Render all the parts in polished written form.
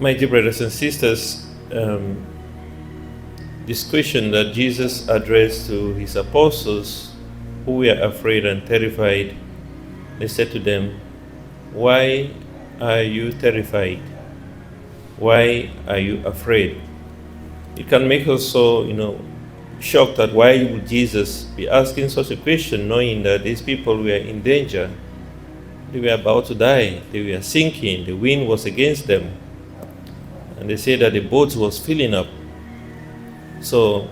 My dear brothers and sisters, this question that Jesus addressed to his apostles who were afraid and terrified, he said to them, "Why are you terrified? Why are you afraid?" It can make us so, shocked that why would Jesus be asking such a question, knowing that these people were in danger. They were about to die. They were sinking. The wind was against them. And they say that the boat was filling up. So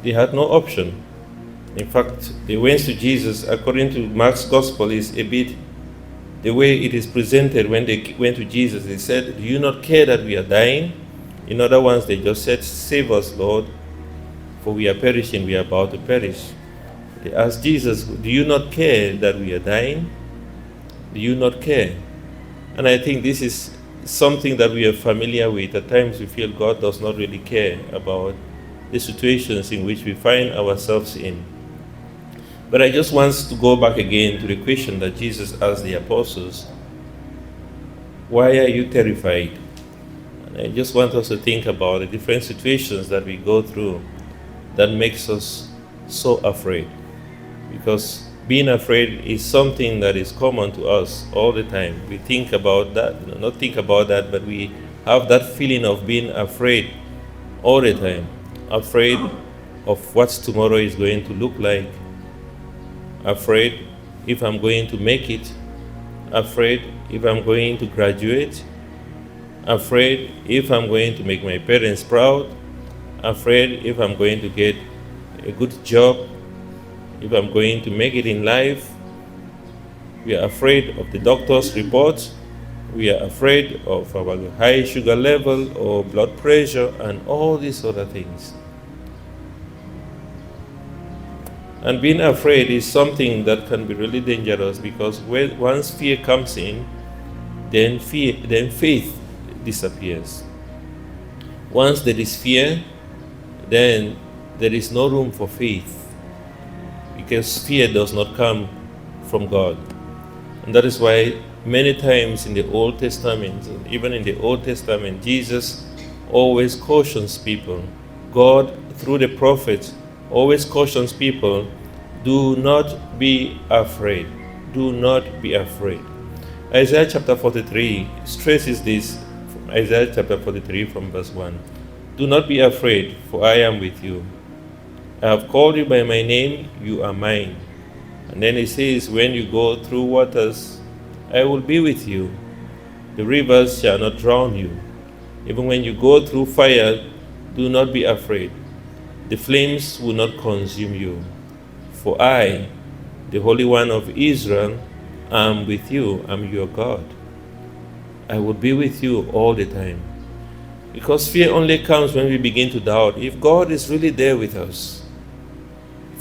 they had no option. In fact, they went to Jesus. According to Mark's gospel, is a bit the way it is presented. When they went to Jesus, they said, "Do you not care that we are dying?" In other ones, they just said, "Save us, Lord, for we are perishing, we are about to perish." They asked Jesus, "Do you not care that we are dying? Do you not care?" And I think this is something that we are familiar with. At times we feel God does not really care about the situations in which we find ourselves in. But I just want to go back again to the question that Jesus asked the apostles, "Why are you terrified?" And I just want us to think about the different situations that we go through that makes us so afraid. Because being afraid is something that is common to us all the time. We think about that, not think about that, but we have that feeling of being afraid all the time. Afraid of what tomorrow is going to look like. Afraid if I'm going to make it. Afraid if I'm going to graduate. Afraid if I'm going to make my parents proud. Afraid if I'm going to get a good job. If I'm going to make it in life. We are afraid of the doctor's report. We are afraid of our high sugar level or blood pressure and all these other things. And being afraid is something that can be really dangerous, because once fear comes in, then faith disappears. Once there is fear, then there is no room for faith, because fear does not come from God. And that is why many times in the Old Testament, even in the Old Testament, Jesus always cautions people. God, through the prophets, always cautions people, do not be afraid. Do not be afraid. Isaiah chapter 43 stresses this. Isaiah chapter 43 from verse 1. "Do not be afraid, for I am with you. I have called you by my name, you are mine." And then it says, "When you go through waters, I will be with you. The rivers shall not drown you. Even when you go through fire, do not be afraid. The flames will not consume you. For I, the Holy One of Israel, am with you. I'm your God. I will be with you all the time." Because fear only comes when we begin to doubt if God is really there with us.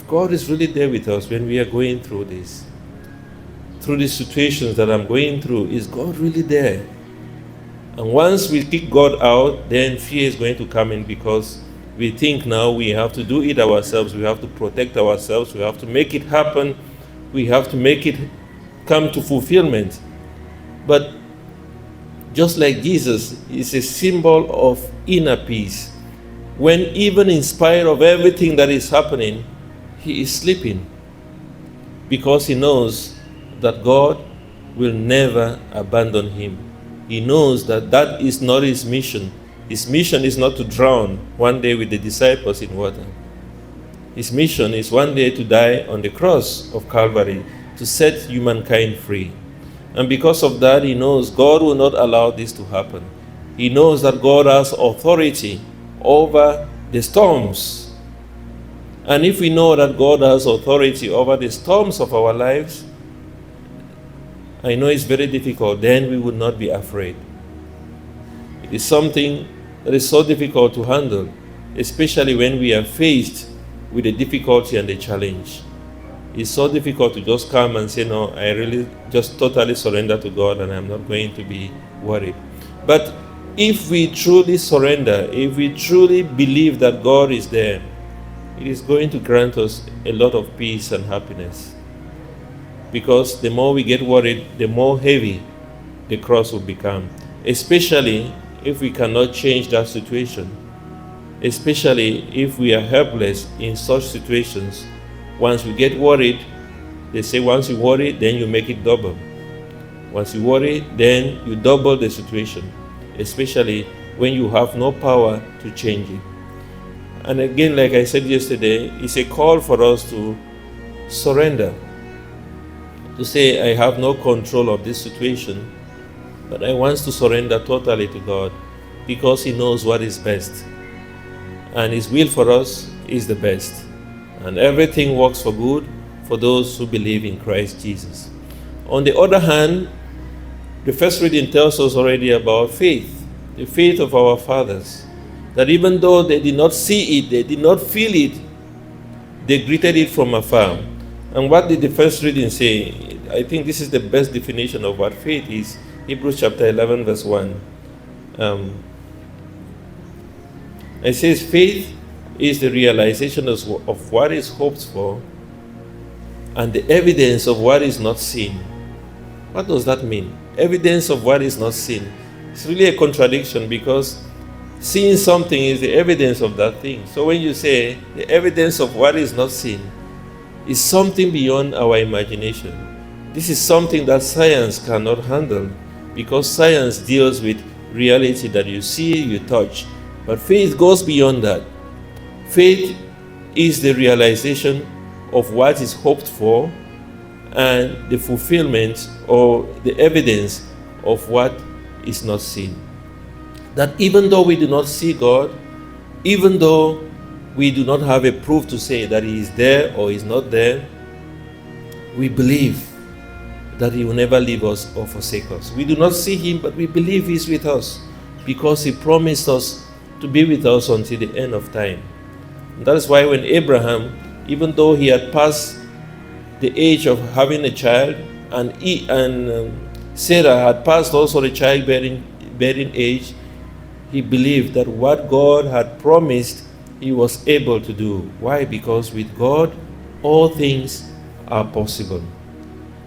God is really there with us when we are going through this. Through these situations that I'm going through, is God really there? And once we kick God out, then fear is going to come in, because we think now we have to do it ourselves, we have to protect ourselves, we have to make it happen, we have to make it come to fulfillment. But just like Jesus is a symbol of inner peace, when even in spite of everything that is happening, he is sleeping, because he knows that God will never abandon him. He knows that that is not his mission. His mission is not to drown one day with the disciples in water. His mission is one day to die on the cross of Calvary to set humankind free. And because of that, he knows God will not allow this to happen. He knows that God has authority over the storms. And if we know that God has authority over the storms of our lives, I know it's very difficult, then we would not be afraid. It is something that is so difficult to handle, especially when we are faced with the difficulty and the challenge. It's so difficult to just come and say, "No, I really just totally surrender to God and I'm not going to be worried." But if we truly surrender, if we truly believe that God is there, it is going to grant us a lot of peace and happiness. Because the more we get worried, the more heavy the cross will become. Especially if we cannot change that situation, especially if we are helpless in such situations. Once we get worried, they say once you worry, then you make it double. Once you worry, then you double the situation, especially when you have no power to change it. And again, like I said yesterday, it's a call for us to surrender, to say, I have no control of this situation, but I want to surrender totally to God, because He knows what is best. And His will for us is the best. And everything works for good for those who believe in Christ Jesus. On the other hand, the first reading tells us already about faith, the faith of our fathers, that even though they did not see it, they did not feel it, they greeted it from afar. And what did the first reading say? I think this is the best definition of what faith is. Hebrews chapter 11, verse 1. It says, faith is the realization of what is hoped for and the evidence of what is not seen. What does that mean? Evidence of what is not seen. It's really a contradiction, because seeing something is the evidence of that thing. So when you say the evidence of what is not seen, is something beyond our imagination. This is something that science cannot handle, because science deals with reality that you see, you touch. But faith goes beyond that. Faith is the realization of what is hoped for and the fulfillment or the evidence of what is not seen. That even though we do not see God, even though we do not have a proof to say that He is there or is not there, we believe that He will never leave us or forsake us. We do not see Him, but we believe He is with us, because He promised us to be with us until the end of time. And that is why when Abraham, even though he had passed the age of having a child, and Sarah had passed also the childbearing age, he believed that what God had promised, he was able to do. Why? Because with God, all things are possible.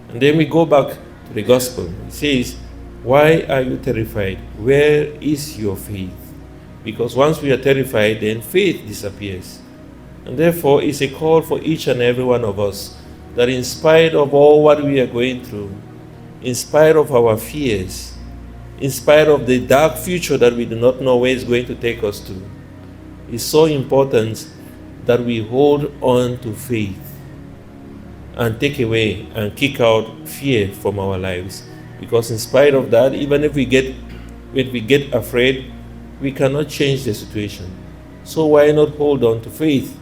And then we go back to the gospel. It says, why are you terrified? Where is your faith? Because once we are terrified, then faith disappears. And therefore, it's a call for each and every one of us that in spite of all what we are going through, in spite of our fears, in spite of the dark future that we do not know where it's going to take us to, it's so important that we hold on to faith and take away and kick out fear from our lives. Because in spite of that, even if we get afraid, we cannot change the situation. So why not hold on to faith?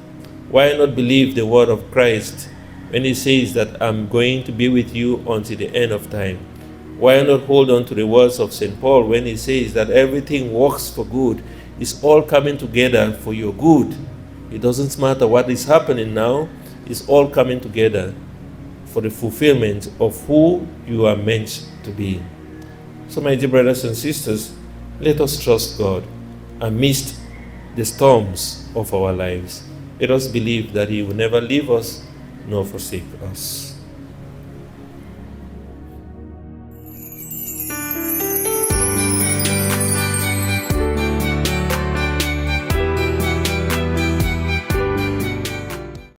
Why not believe the word of Christ when He says that I'm going to be with you until the end of time? Why not hold on to the words of St. Paul when he says that everything works for good? It's all coming together for your good. It doesn't matter what is happening now. It's all coming together for the fulfillment of who you are meant to be. So my dear brothers and sisters, let us trust God amidst the storms of our lives. Let us believe that He will never leave us nor forsake us.